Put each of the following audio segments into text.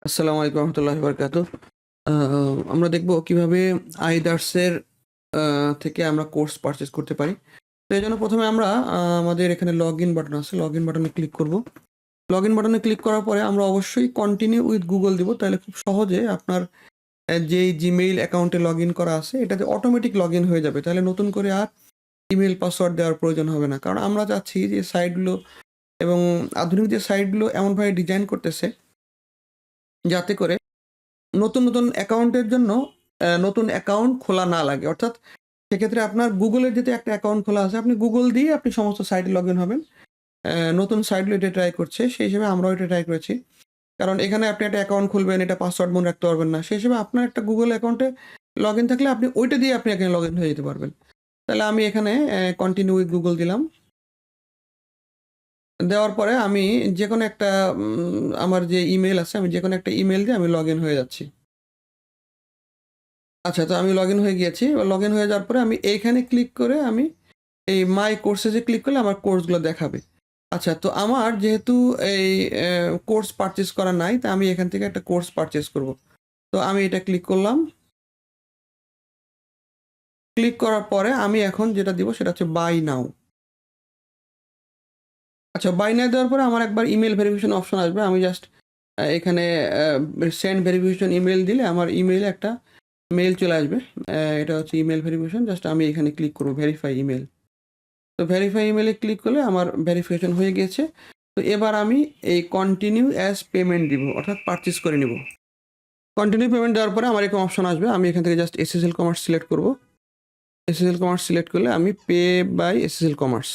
আসসালামু আলাইকুম রহমতুল্লাহি বারাকাতুহু। আ আমরা দেখব কিভাবে আইদার্সের থেকে আমরা কোর্স পারচেজ করতে পারি। তো এজন্য ১ম এ আমরা আমাদের এখানে লগইন বাটন আছে। লগইন বাটনে ক্লিক করব। লগইন বাটনে ক্লিক করার পরে আমরা অবশ্যই কন্টিনিউ উইথ গুগল দিব। তাহলে খুব সহজে আপনার যেই Gmail অ্যাকাউন্টে লগইন করা আছে এটাতে অটোমেটিক লগইন হয়ে যাবে। তাহলে নতুন করে আর ইমেইল পাসওয়ার্ড দেওয়ার প্রয়োজন হবে না। কারণ আমরা চাচ্ছি যে সাইটগুলো এবং আধুনিক যে সাইটগুলো এমনভাবে ডিজাইন করতেছে যাতে করে নতুন অ্যাকাউন্টের জন্য নতুন অ্যাকাউন্ট খোলা না লাগে। অর্থাৎ সেক্ষেত্রে আপনার Google এর যেহেতু একটা অ্যাকাউন্ট খোলা আছে, আপনি Google দিয়ে আপনি সমস্ত সাইটে লগইন হবেন। নতুন সাইটগুলো এটা ট্রাই করছে। সেই হিসেবে আমরাও এটা ট্রাই করেছি। কারণ এখানে আপনি একটা অ্যাকাউন্ট খুলবেন, এটা পাসওয়ার্ড মনে রাখতে পারবেন না। সেই হিসেবে আপনার একটা Google অ্যাকাউন্টে লগইন থাকলে আপনি ওইটা দিয়ে আপনি এখানে লগইন হয়ে যেতে পারবেন। তাহলে আমি এখানে কন্টিনিউ উইথ Google দিলাম। দেওয়ার পরে আমি যেকোনো একটা আমার যে ইমেইল আছে, আমি যেকোনো একটা ইমেইল দিয়ে আমি লগইন হয়ে যাচ্ছি। আচ্ছা, তো আমি লগইন হয়ে গিয়েছি। এবার লগইন হয়ে যাওয়ার পরে আমি এইখানে ক্লিক করে আমি এই মাই কোর্সেস এ ক্লিক করলে আমার কোর্সগুলো দেখাবে। আচ্ছা, তো আমার যেহেতু এই কোর্স পারচেজ করা নাই, তো আমি এখান থেকে একটা কোর্স পারচেজ করব। তো আমি এটা ক্লিক করলাম। ক্লিক করার পরে আমি এখন যেটা দিব সেটা হচ্ছে বাই নাও। আচ্ছা, বাই নাও দেওয়ার পরে আমার একবার ইমেইল ভেরিফিকেশন অপশন আসবে। আমি জাস্ট এখানে সেন্ড ভেরিফিকেশন ইমেইল দিলে আমার ইমেইলে একটা মেইল চলে আসবে। এটা হচ্ছে ইমেইল ভেরিফিকেশন। জাস্ট আমি এখানে ক্লিক করব ভেরিফাই ইমেইল। তো ভেরিফাই ইমেইলে ক্লিক করলে আমার ভেরিফিকেশন হয়ে গিয়েছে। তো এবার আমি এই কন্টিনিউ অ্যাজ পেমেন্ট দিব, অর্থাৎ পারচেজ করে নিব। কন্টিনিউ পেমেন্ট দেওয়ার পরে আমার এরকম অপশন আসবে। আমি এখান থেকে জাস্ট এসএসএল কমার্স সিলেক্ট করব। এসএসএল কমার্স সিলেক্ট করলে আমি পে বাই এসএসএল কমার্স।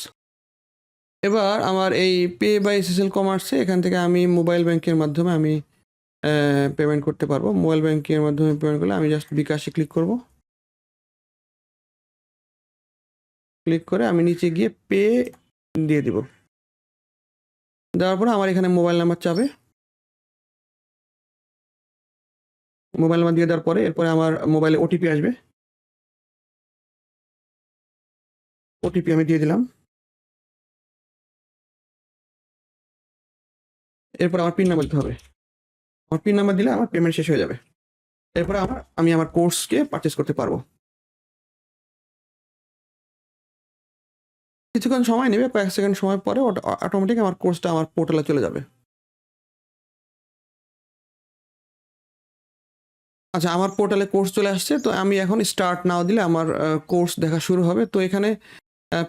এবার আমার এই পে বাই এসএসএল কমার্সে এখান থেকে আমি মোবাইল ব্যাংকের মাধ্যমে আমি পেমেন্ট করতে পারবো। মোবাইল ব্যাংকের মাধ্যমে পেমেন্ট করলে আমি জাস্ট বিকাশে ক্লিক করব। ক্লিক করে আমি নিচে গিয়ে পে দিয়ে দিব। দেওয়ার পরে আমার এখানে মোবাইল নাম্বার চাবে। মোবাইল নাম্বার দিয়ে দেওয়ার পরে এরপরে আমার মোবাইলে ওটিপি আসবে। ওটিপি আমি দিয়ে দিলাম। এরপর আমার পিন নাম্বার দিতে হবে। আমার পিন নাম্বার দিলে আমার পেমেন্ট শেষ হয়ে যাবে। এরপরে আমি আমার কোর্সকে পারচেজ করতে পারবো। কিছুক্ষণ সময় নেবে, কয়েক সেকেন্ড সময় পরে অটোমেটিক আমার কোর্সটা আমার পোর্টালে চলে যাবে। আচ্ছা, আমার পোর্টালে কোর্স চলে আসছে। তো আমি এখন স্টার্ট নাও দিলে আমার কোর্স দেখা শুরু হবে। তো এখানে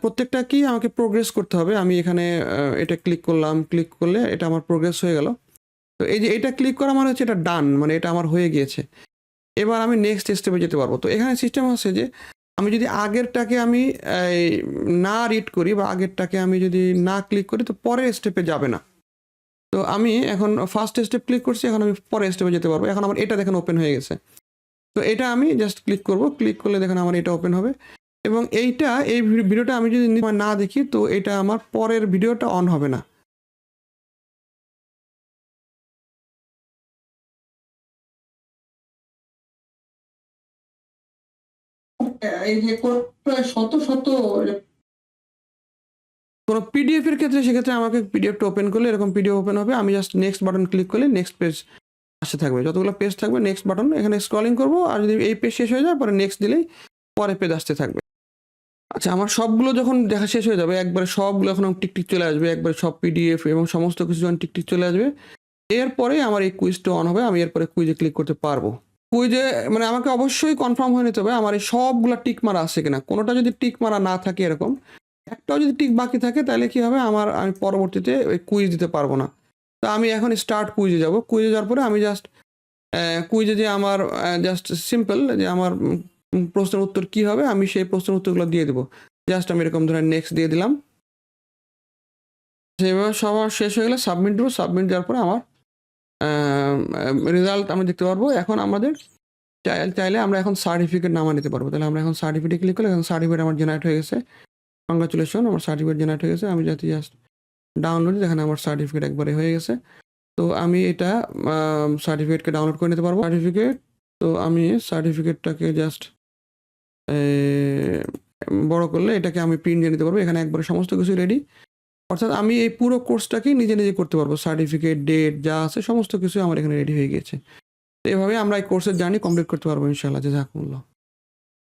প্রত্যেকটাকেই আমাকে প্রোগ্রেস করতে হবে। আমি এখানে এটা ক্লিক করলাম। ক্লিক করলে এটা আমার প্রোগ্রেস হয়ে গেল। তো এই যে এটা ক্লিক করা মানে হচ্ছে এটা ডান, মানে এটা আমার হয়ে গিয়েছে। এবার আমি নেক্সট স্টেপে যেতে পারবো। তো এখানে সিস্টেম হচ্ছে যে আমি যদি আগেরটাকে আমি এই না রিড করি বা আগেরটাকে আমি যদি না ক্লিক করি তো পরের স্টেপে যাবে না। তো আমি এখন ফার্স্ট স্টেপ ক্লিক করছি, এখন আমি পরের স্টেপে যেতে পারবো। এখন আমার এটা দেখেন ওপেন হয়ে গেছে। তো এটা আমি জাস্ট ক্লিক করব। ক্লিক করলে দেখেন আমার এটা ওপেন হবে এবং এই ভিডিওটা আমি যদি না দেখি তো এটা আমার পরের ভিডিওটা অন হবে না। এই যে প্রায় শত কোনো পিডিএফ এর ক্ষেত্রে সেক্ষেত্রে আমাকে পিডিএফটা ওপেন করলে এরকম পিডিএফ ওপেন হবে। আমি জাস্ট নেক্সট বাটন ক্লিক করলে নেক্সট পেজ আসতে থাকবে। যতগুলো পেজ থাকবে নেক্সট বাটন এখানে স্ক্রলিং করব। আর যদি এই পেজ শেষ হয়ে যায় পরে নেক্সট দিলেই পরের পেজ আসতে থাকবে। আচ্ছা, আমার সবগুলো যখন দেখা শেষ হয়ে যাবে, একবারে সবগুলো এখন টিকটিক চলে আসবে। একবারে সব পিডিএফ এবং সমস্ত কিছু যখন টিকটিক চলে আসবে, এরপরে আমার এই কুইজটা অন হবে। আমি এরপরে কুইজে ক্লিক করতে পারবো। কুইজে মানে আমাকে অবশ্যই কনফার্ম হয়ে নিতে হবে আমার এই সবগুলা টিক মারা আছে কিনা। কোনোটা যদি টিক মারা না থাকে এরকম, একটাও যদি টিক বাকি থাকে তাহলে কি হবে আমি পরবর্তীতে ওই কুইজ দিতে পারবো না। তো আমি এখন স্টার্ট কুইজে যাব। কুইজে যাওয়ার পরে আমি জাস্ট কুইজে যে আমার জাস্ট সিম্পল যে আমার প্রশ্নের উত্তর কি হবে আমি সেই প্রশ্নের উত্তরগুলো দিয়ে দেবো। জাস্ট আমি এরকম ধরেন নেক্সট দিয়ে দিলাম। সেভাবে সবার শেষ হয়ে গেলে সাবমিট দেবো। সাবমিট দেওয়ার পরে আমার রেজাল্ট আমরা দেখতে পারবো। এখন আমাদের চাইলে আমরা এখন সার্টিফিকেট নামা নিতে পারবো। তাহলে আমরা এখন সার্টিফিকেট ক্লিক করলে এখন সার্টিফিকেট আমার জেনারেট হয়ে গেছে। কংগ্রাচুলেশন, আমার সার্টিফিকেট জেনারেট হয়ে গেছে। আমি যাতে জাস্ট ডাউনলোড দেখেন আমার সার্টিফিকেট একবারে হয়ে গেছে। তো আমি এটা সার্টিফিকেটকে ডাউনলোড করে নিতে পারবো। সার্টিফিকেট, তো আমি সার্টিফিকেটটাকে জাস্ট বড় করলে এটাকে আমি প্রিন্ট দিয়ে নিতে পারবো। এখানে একবারে সমস্ত কিছু রেডি। অর্থাৎ আমি এই পুরো কোর্সটাকেই নিজে, নিজে করতে পারবো। সার্টিফিকেট, ডেট যা আছে সমস্ত কিছুই আমার এখানে রেডি হয়ে গিয়েছে। তো এভাবে আমরা এই কোর্সের জার্নি কমপ্লিট করতে পারবো ইনশাআল্লাহ। জাযাকুমুল্লাহ।